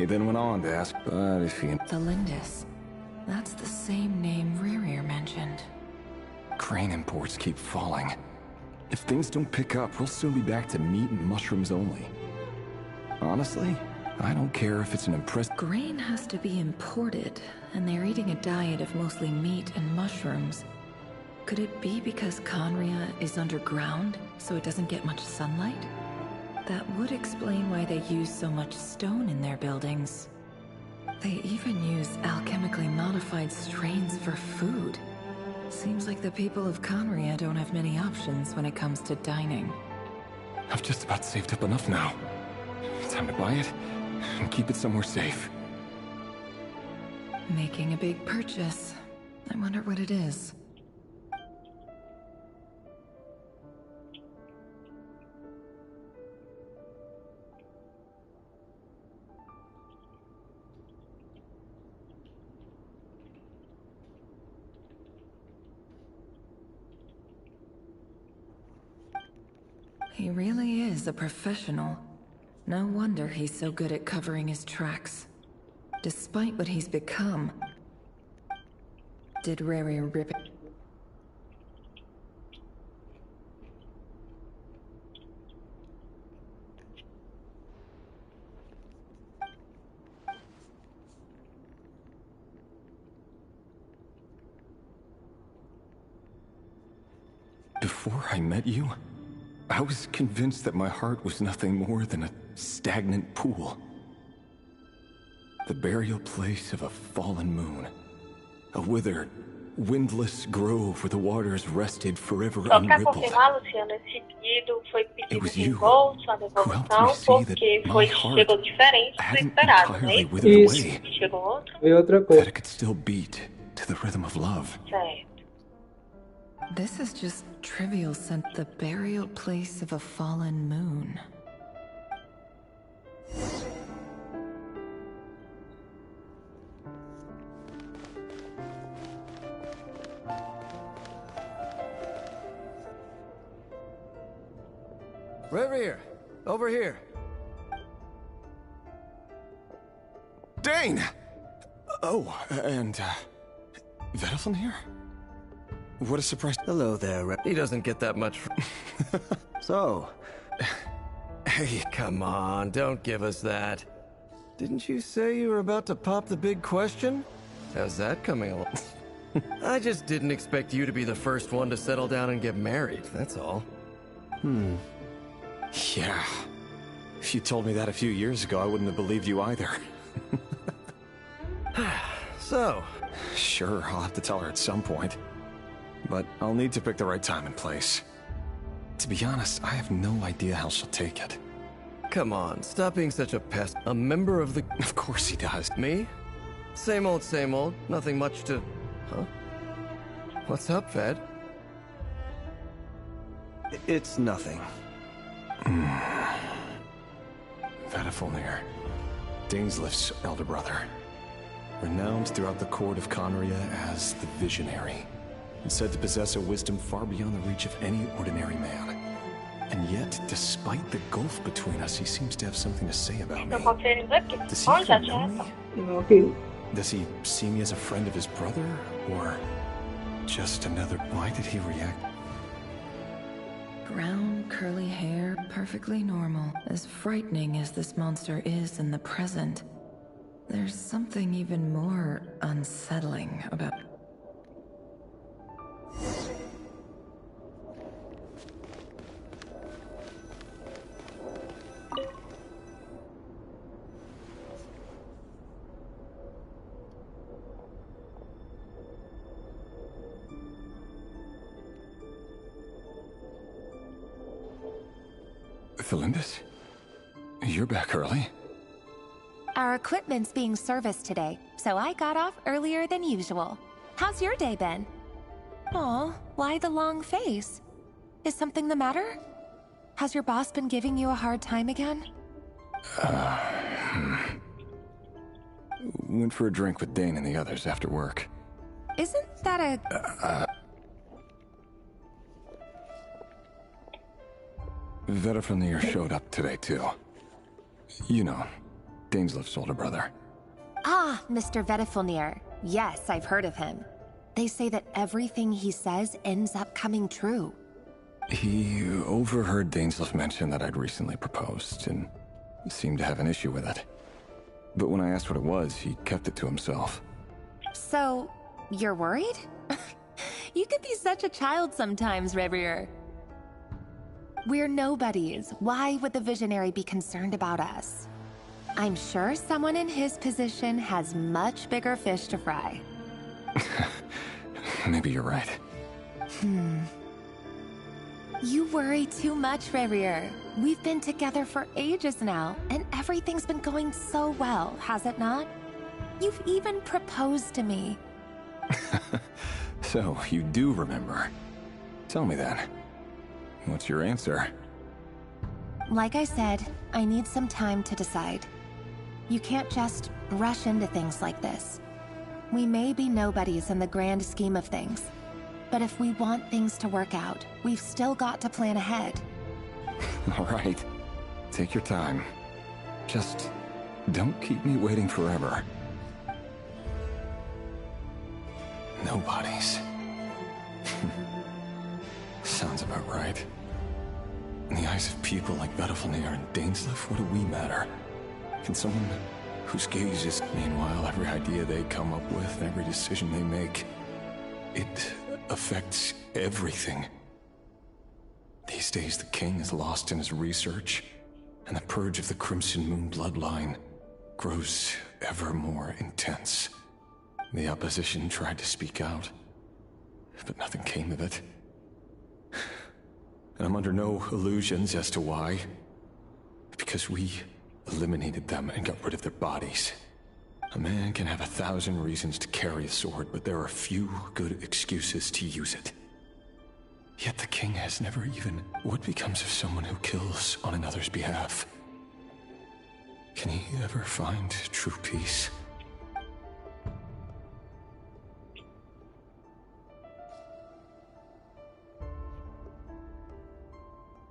He then went on to ask, but if he... The Lindis. That's the same name Rerir mentioned. Grain imports keep falling. If things don't pick up, we'll soon be back to meat and mushrooms only. Honestly, I don't care if it's an impressive... Grain has to be imported, and they're eating a diet of mostly meat and mushrooms. Could it be because Conria is underground, so it doesn't get much sunlight? That would explain why they use so much stone in their buildings. They even use alchemically modified strains for food. Seems like the people of Conria don't have many options when it comes to dining. I've just about saved up enough now. Time to buy it and keep it somewhere safe. Making a big purchase. I wonder what it is. He really is a professional. No wonder he's so good at covering his tracks. Despite what he's become. Did Rerir rip it? Before I met you, I was convinced that my heart was nothing more than a stagnant pool. The burial place of a fallen moon. A withered, windless grove where the waters rested forever Só para unrippled. confirmar, Luciano, esse pedido foi pedido was de you reembolso, a who helped me devolução, see that porque my chegou heart diferente do hadn't esperado, né? entirely withered away. Chegou outro? Foi outra That coisa. it could still beat to the rhythm of love. Certo. This is just trivial since the burial place of a fallen moon. Rerir, over here. Dane! Oh, and, Vedelfin here? What a surprise. Hello there, He doesn't get that much. So, hey, come on, don't give us that. Didn't you say you were about to pop the big question? How's that coming along? I just didn't expect you to be the first one to settle down and get married, that's all. Yeah. If you told me that a few years ago, I wouldn't have believed you either. So, Sure, I'll have to tell her at some point. But I'll need to pick the right time and place. To be honest, I have no idea how she'll take it. come on, stop being such a pest. A member of the... Of course he does. Me? Same old, nothing much to... Huh? What's up, Ved? It's nothing. Vedelfin, Dainslift's elder brother. Renowned throughout the court of Conria as the Visionary. And said to possess a wisdom far beyond the reach of any ordinary man. And yet, despite the gulf between us, he seems to have something to say about me. Não confere inglês, porque Does bom, he já even know tinha me? Ok. Does he see me as a friend of his brother? Or just another... Why did he react? Brown, curly hair, perfectly normal. As frightening as this monster is in the present, there's something even more unsettling about... Thelindis? You're back early? Our equipment's being serviced today, so I got off earlier than usual. How's your day been? Aw, why the long face? Is something the matter? Has your boss been giving you a hard time again? Went for a drink with Dane and the others after work. Isn't that a... Vedelfin showed up today, too. You know, Daneslif's older brother. Ah, Mr. Vedifilnir. Yes, I've heard of him. They say that everything he says ends up coming true. He overheard Daneslif mention that I'd recently proposed, and seemed to have an issue with it. But when I asked what it was, he kept it to himself. So, you're worried? You could be such a child sometimes, Revier. We're nobodies. Why would the Visionary be concerned about us? I'm sure someone in his position has much bigger fish to fry. Maybe you're right. You worry too much, Revier. We've been together for ages now, and everything's been going so well, has it not? You've even proposed to me. So, you do remember. Tell me then. What's your answer? Like I said, I need some time to decide. You can't just rush into things like this. We may be nobodies in the grand scheme of things, but if we want things to work out, we've still got to plan ahead. All right. Take your time. Just don't keep me waiting forever. Nobodies. Sounds about right. In the eyes of people like Vedifilnir and Daneslif, what do we matter? Can someone whose gaze is... Meanwhile, every idea they come up with, every decision they make, it affects everything. These days, the king is lost in his research, and the purge of the Crimson Moon bloodline grows ever more intense. The opposition tried to speak out, but nothing came of it. And I'm under no illusions as to why. Because we eliminated them and got rid of their bodies. A man can have 1,000 reasons to carry a sword, but there are few good excuses to use it. Yet the king has never even... What becomes of someone who kills on another's behalf? Can he ever find true peace?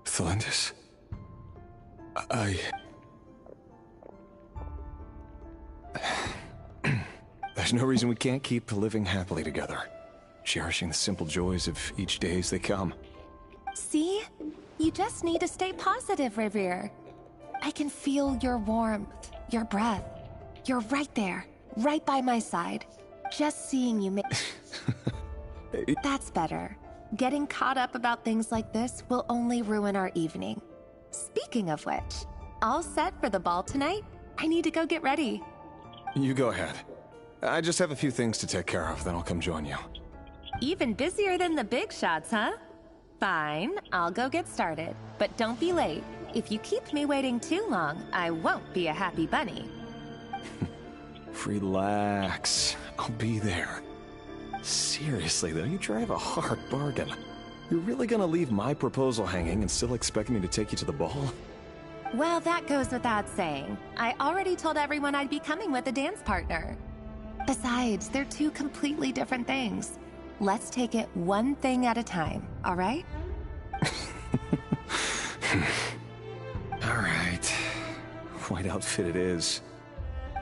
Thelindis? There's no reason we can't keep living happily together, cherishing the simple joys of each day as they come. See? You just need to stay positive, Revier. I can feel your warmth, your breath. You're right there, right by my side. Just seeing you make... That's better. Getting caught up about things like this will only ruin our evening. Speaking of which, all set for the ball tonight? I need to go get ready. You go ahead. I just have a few things to take care of, then I'll come join you. Even busier than the big shots, huh? Fine, I'll go get started. But don't be late. If you keep me waiting too long, I won't be a happy bunny. Relax. I'll be there. Seriously, though, you drive a hard bargain. You're really gonna leave my proposal hanging and still expect me to take you to the ball? Well, that goes without saying. I already told everyone I'd be coming with a dance partner. Besides, they're two completely different things. Let's take it one thing at a time, all right? All right. White outfit it is.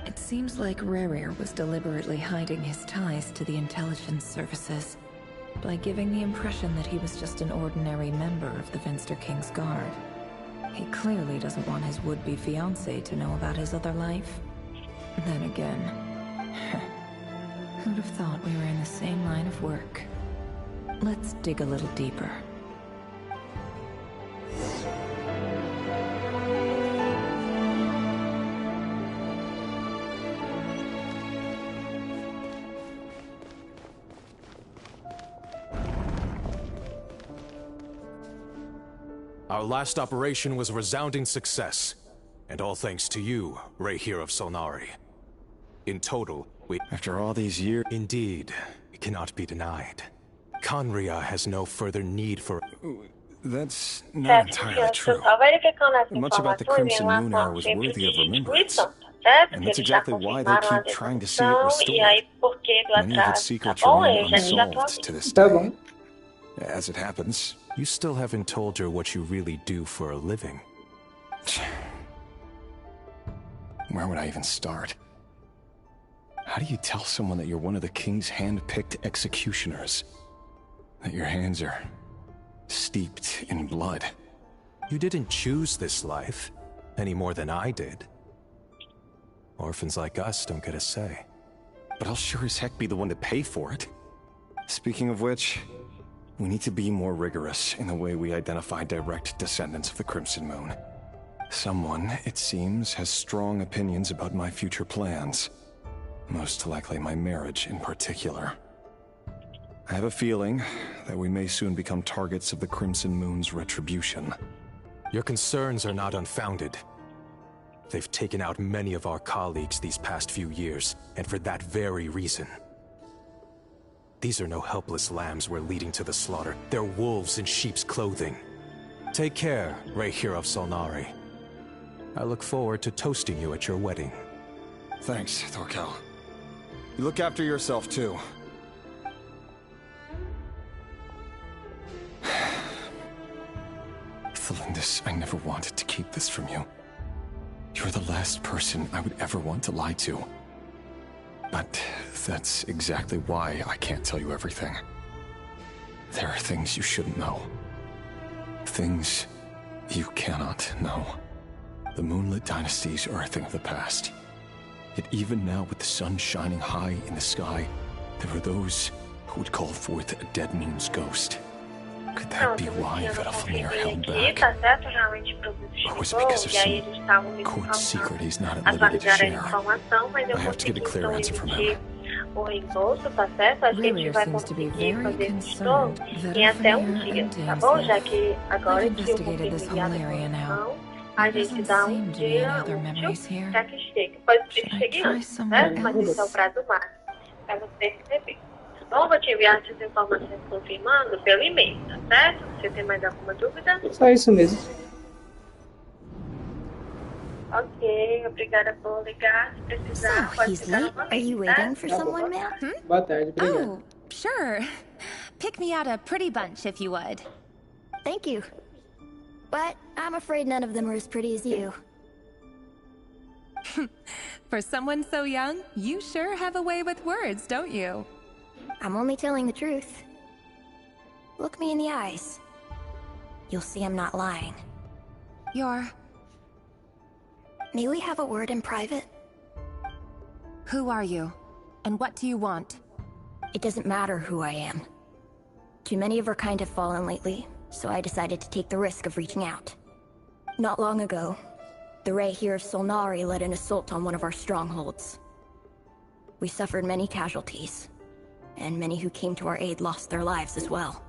It seems like Rerir was deliberately hiding his ties to the intelligence services by giving the impression that he was just an ordinary member of the Venster King's Guard. He clearly doesn't want his would-be fiancée to know about his other life. Then again, who'd have thought we were in the same line of work? Let's dig a little deeper. Our last operation was a resounding success, and all thanks to you, Rehier of Solnari. In total, we... After all these years... Indeed, it cannot be denied. Conria has no further need for... That's not entirely true. Much about the Crimson Moon Hour was worthy of remembrance. And that's exactly why they keep trying to see it restored. Many of its secrets remain unsolved to this day. As it happens... You still haven't told her what you really do for a living. Where would I even start? How do you tell someone that you're one of the king's hand-picked executioners? That your hands are steeped in blood? You didn't choose this life, any more than I did. Orphans like us don't get a say. But I'll sure as heck be the one to pay for it. Speaking of which, we need to be more rigorous in the way we identify direct descendants of the Crimson Moon. Someone, it seems, has strong opinions about my future plans. Most likely my marriage in particular. I have a feeling that we may soon become targets of the Crimson Moon's retribution. Your concerns are not unfounded. They've taken out many of our colleagues these past few years, and for that very reason. These are no helpless lambs we're leading to the slaughter. They're wolves in sheep's clothing. Take care, Rayhir of Solnari. I look forward to toasting you at your wedding. Thanks, Thorkel. You look after yourself, too. Thelindis, I never wanted to keep this from you. You're the last person I would ever want to lie to. But that's exactly why I can't tell you everything. There are things you shouldn't know. Things you cannot know. The Moonlit Dynasties are a thing of the past. Yet even now, with the sun shining high in the sky, there are those who would call forth a dead moon's ghost. Could that be why Vedalfamir held back? Tá certo, realmente o produto Or was it chegou because of e aí some eles estavam me court secret informando he's not at a liberty to validar a share? informação, mas eu I have to get a consegui clear então answer from him. emitir o reembolso, tá certo? Acho que a gente Rayleigh vai seems to be conseguir very fazer esse concerned estorno that em até Vedalfamir dia, and tá bom? Já Dance que agora I've que eu investigated this confirmei a whole area now. informação, a There gente doesn't dá seem to be dia any other útil memories here. para que chegue. Pode ser que Should I chegue try antes, somewhere certo? Mas esse é o else? prazo máximo para você receber. Bom, vou te enviar essas informações confirmando pelo e-mail, tá certo? Você tem mais alguma dúvida? Só isso mesmo. Ok, obrigada por ligar. Se precisar, So, pode he's ligar late? Are novamente, you tá? waiting for someone, ma'am? Boa tarde, obrigado. Oh, sure. Pick me out a pretty bunch if you would. Thank you. But I'm afraid none of them are as pretty as you. For someone so young, you sure have a way with words, don't you? I'm only telling the truth. Look me in the eyes. You'll see I'm not lying. You're... May we have a word in private? Who are you? And what do you want? It doesn't matter who I am. Too many of our kind have fallen lately, so I decided to take the risk of reaching out. Not long ago, the Rayhir of Solnari led an assault on one of our strongholds. We suffered many casualties, and many who came to our aid lost their lives as well.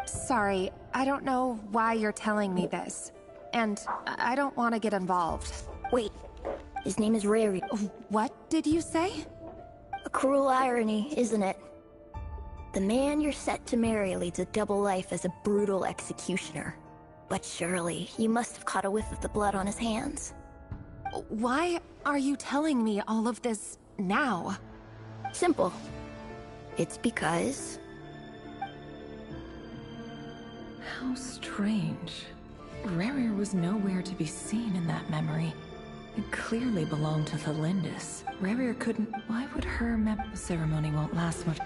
Sorry, I don't know why you're telling me this. And I don't want to get involved. Wait, his name is Rayri. What did you say? A cruel irony, isn't it? The man you're set to marry leads a double life as a brutal executioner. But surely, you must have caught a whiff of the blood on his hands. Why are you telling me all of this now? Simple. It's because... How strange. Rarier was nowhere to be seen in that memory. It clearly belonged to Thelindis. Rarier couldn't... Why would her ceremony won't last much?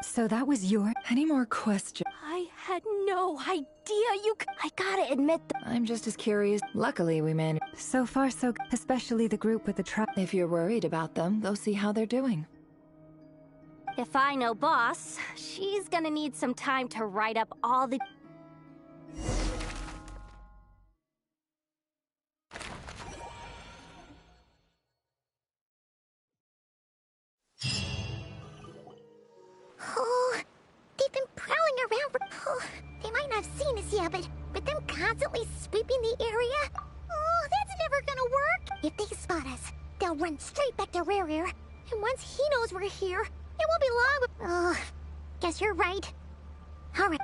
So that was your... Any more questions? I had no idea you could... I gotta admit... I'm just as curious. Luckily, we managed. So far, so... Especially the group with the truck. If you're worried about them, go see how they're doing. If I know Boss, she's gonna need some time to write up all the... Oh, they've been prowling around. Oh, they might not have seen us yet, but them constantly sweeping the area. Oh, that's never gonna work. If they spot us, they'll run straight back to Rarier. And once he knows we're here, it won't be long. Oh, guess you're right. All right.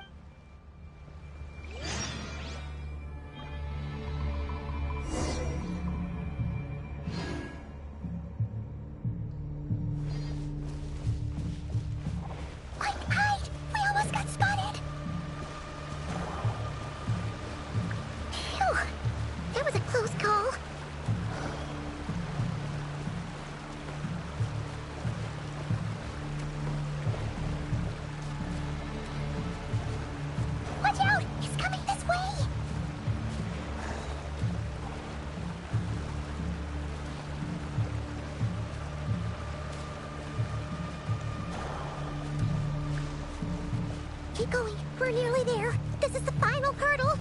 Keep going. We're nearly there. This is the final hurdle.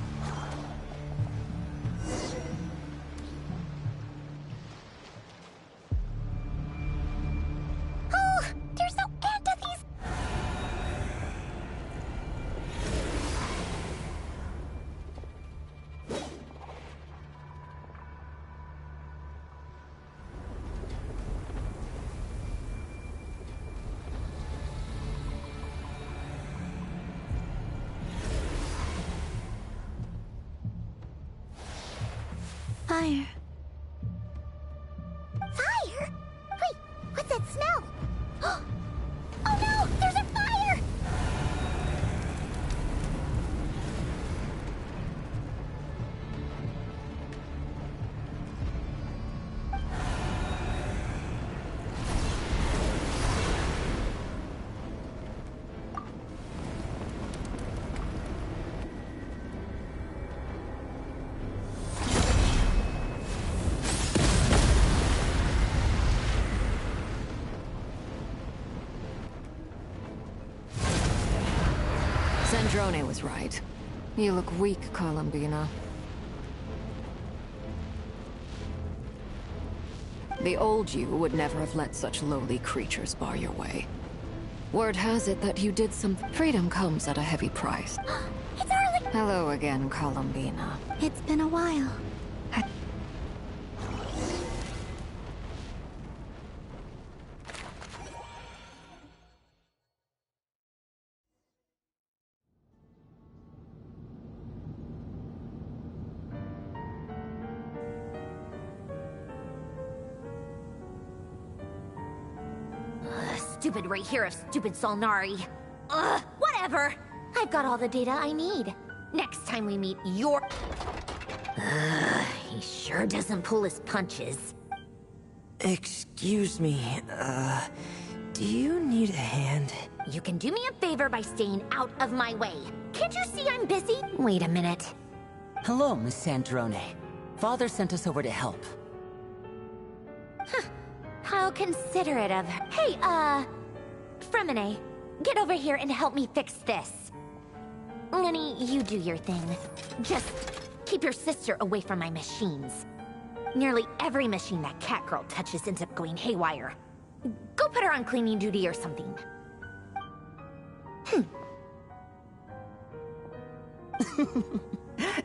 Oh, there's no end to these. Fire. Fire? Wait, what's that smell? Oh no! There's a fire! Sandrone was right. You look weak, Columbina. The old you would never have let such lowly creatures bar your way. Word has it that you did some... Freedom comes at a heavy price. It's Arlie! Hello again, Columbina. It's been a while. Stupid right here of stupid Solnari. Ugh, whatever. I've got all the data I need. Next time we meet, you're... he sure doesn't pull his punches. Excuse me, do you need a hand? You can do me a favor by staying out of my way. Can't you see I'm busy? Wait a minute. Hello, Miss Sandrone. Father sent us over to help. Huh. How considerate of her. Hey, Fremine, get over here and help me fix this. Lenny, you do your thing. Just keep your sister away from my machines. Nearly every machine that cat girl touches ends up going haywire. Go put her on cleaning duty or something.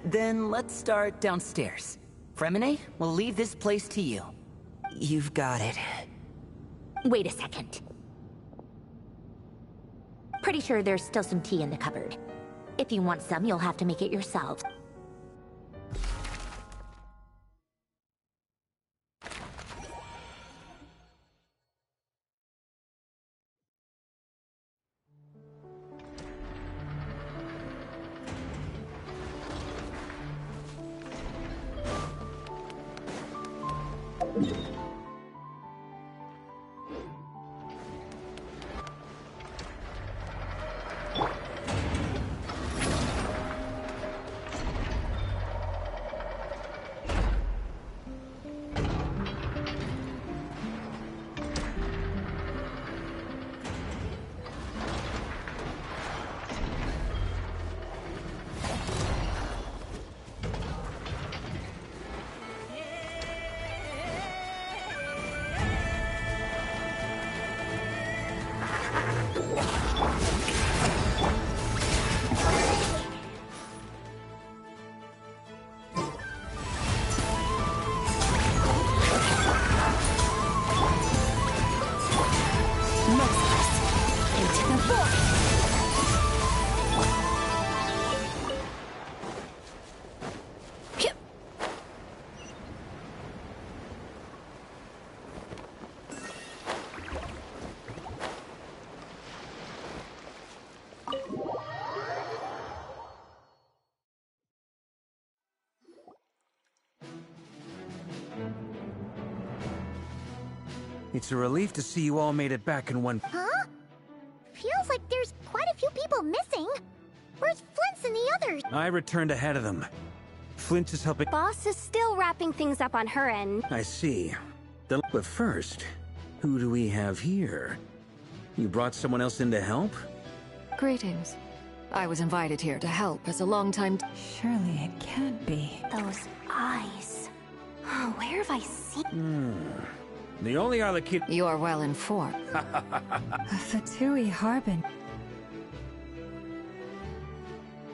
Then let's start downstairs. Fremine, we'll leave this place to you. You've got it. Wait a second. Pretty sure there's still some tea in the cupboard. If you want some, you'll have to make it yourself. It's a relief to see you all made it back in one... Huh? Feels like there's quite a few people missing. Where's Flint's and the others? I returned ahead of them. Flint is helping... Boss is still wrapping things up on her end. I see. But first, who do we have here? You brought someone else in to help? Greetings. I was invited here to help as a long-time... Surely it can't be. Those eyes. Oh, where have I seen... The only Arlecchino... You are well informed. A Fatui Harbin.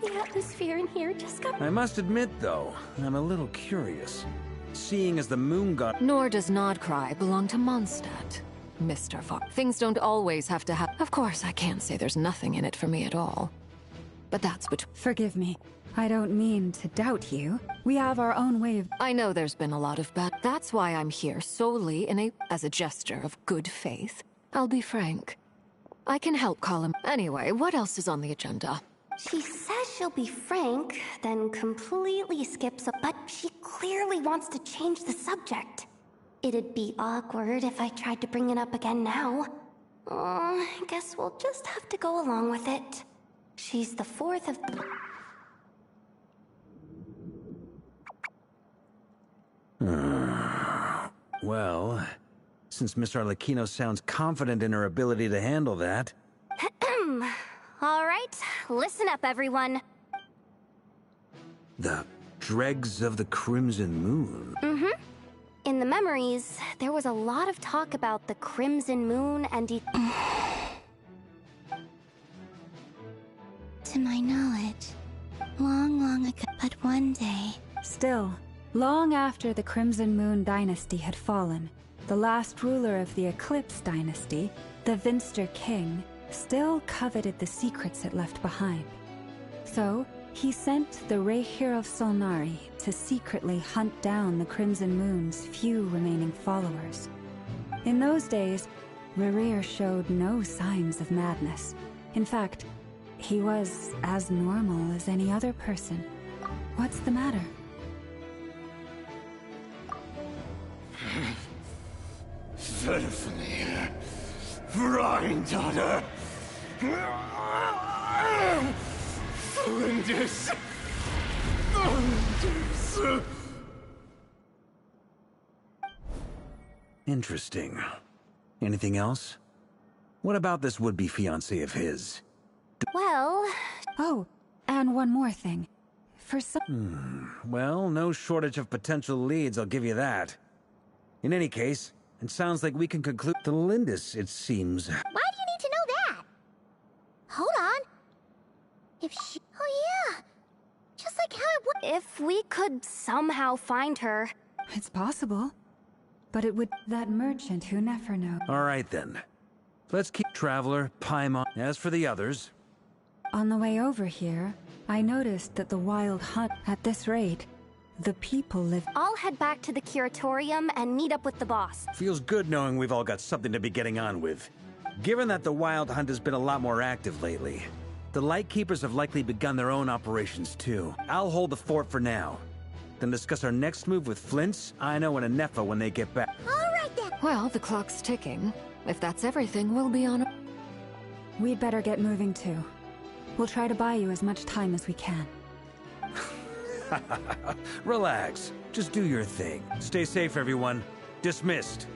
The atmosphere in here just got... I must admit, though, I'm a little curious. Seeing as the moon god... Nor does Nodcry belong to Mondstadt, Mr. Var. Things don't always have to happen. Of course, I can't say there's nothing in it for me at all. But that's between... Forgive me. I don't mean to doubt you. We have our own way of... I know there's been a lot of bad... That's why I'm here solely as a gesture of good faith. I'll be frank. I can help Colin. Anyway, what else is on the agenda? She says she'll be frank, then completely skips a... But she clearly wants to change the subject. It'd be awkward if I tried to bring it up again now. I guess we'll just have to go along with it. She's the fourth of... Well, since Miss Arlecchino sounds confident in her ability to handle that... All right, listen up, everyone. The dregs of the Crimson Moon? In the memories, there was a lot of talk about the Crimson Moon and To my knowledge, long ago, but one day... Still, long after the Crimson Moon dynasty had fallen, the last ruler of the Eclipse dynasty, the Vinster King, still coveted the secrets it left behind. So, he sent the Rehir of Solnari to secretly hunt down the Crimson Moon's few remaining followers. In those days, Rehir showed no signs of madness. In fact, he was as normal as any other person. What's the matter? Verfnir, Rhine-daughter, Flinders. Interesting. Anything else? What about this would-be fiancé of his? Well... Oh, and one more thing. For some... Well, no shortage of potential leads, I'll give you that. In any case, it sounds like we can conclude the Lindis, it seems. Why do you need to know that? Hold on. If she... Oh yeah. Just like how it would... If we could somehow find her... It's possible. But it would... That merchant who never knows. All right, then. Let's keep Traveler, Paimon. As for the others... On the way over here, I noticed that the Wild Hunt... At this rate, the people live... I'll head back to the Curatorium and meet up with the boss. Feels good knowing we've all got something to be getting on with. Given that the Wild Hunt has been a lot more active lately, the Lightkeepers have likely begun their own operations too. I'll hold the fort for now. Then discuss our next move with Flints, Aino, and Anefa when they get back. All right then. Well, the clock's ticking. If that's everything, we'll be on... We'd better get moving too. We'll try to buy you as much time as we can. Relax. Just do your thing. Stay safe, everyone. Dismissed.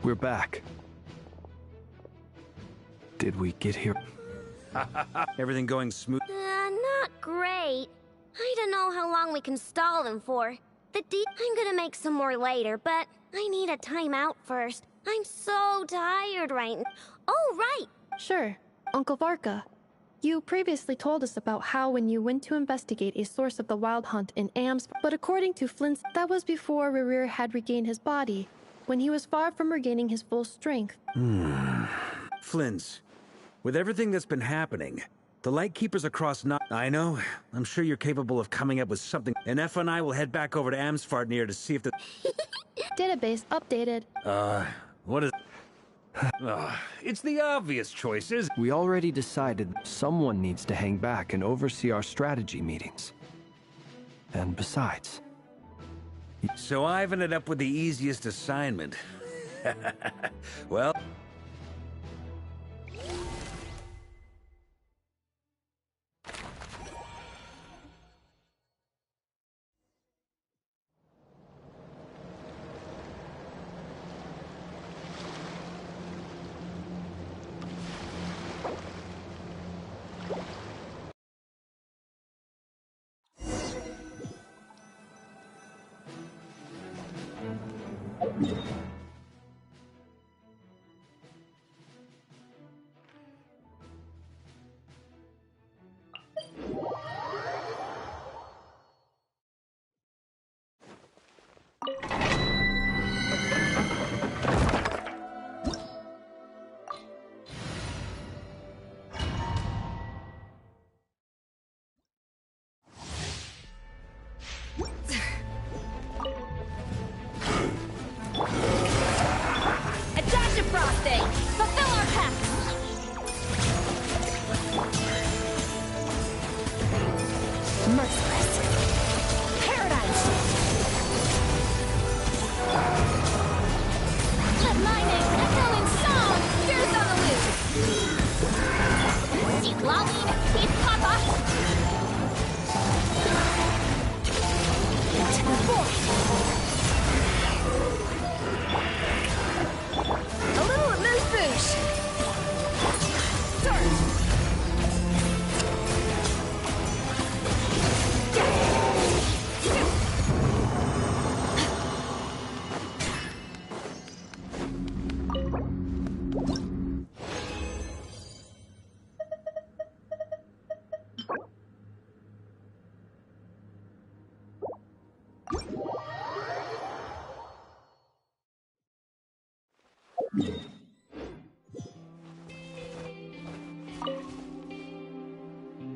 We're back. Did we get here? Everything going smooth? Not great. I don't know how long we can stall them for. I'm gonna make some more later, but I need a timeout first. I'm so tired right now. Oh, right! Sure. Uncle Varka. You previously told us about how when you went to investigate a source of the Wild Hunt in Ams, but according to Flint's, that was before Rehir had regained his body, when he was far from regaining his full strength. Flint's, with everything that's been happening, the Lightkeepers across I know, I'm sure you're capable of coming up with something. And Effa and I will head back over to Amsfartnir to see if the... Database updated. What is... it's the obvious choices. We already decided someone needs to hang back and oversee our strategy meetings. And besides... So I've ended up with the easiest assignment. Well...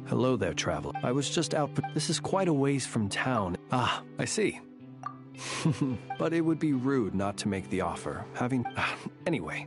Hello there, traveler. I was just out, but this is quite a ways from town. Ah, I see. But it would be rude not to make the offer. Anyway.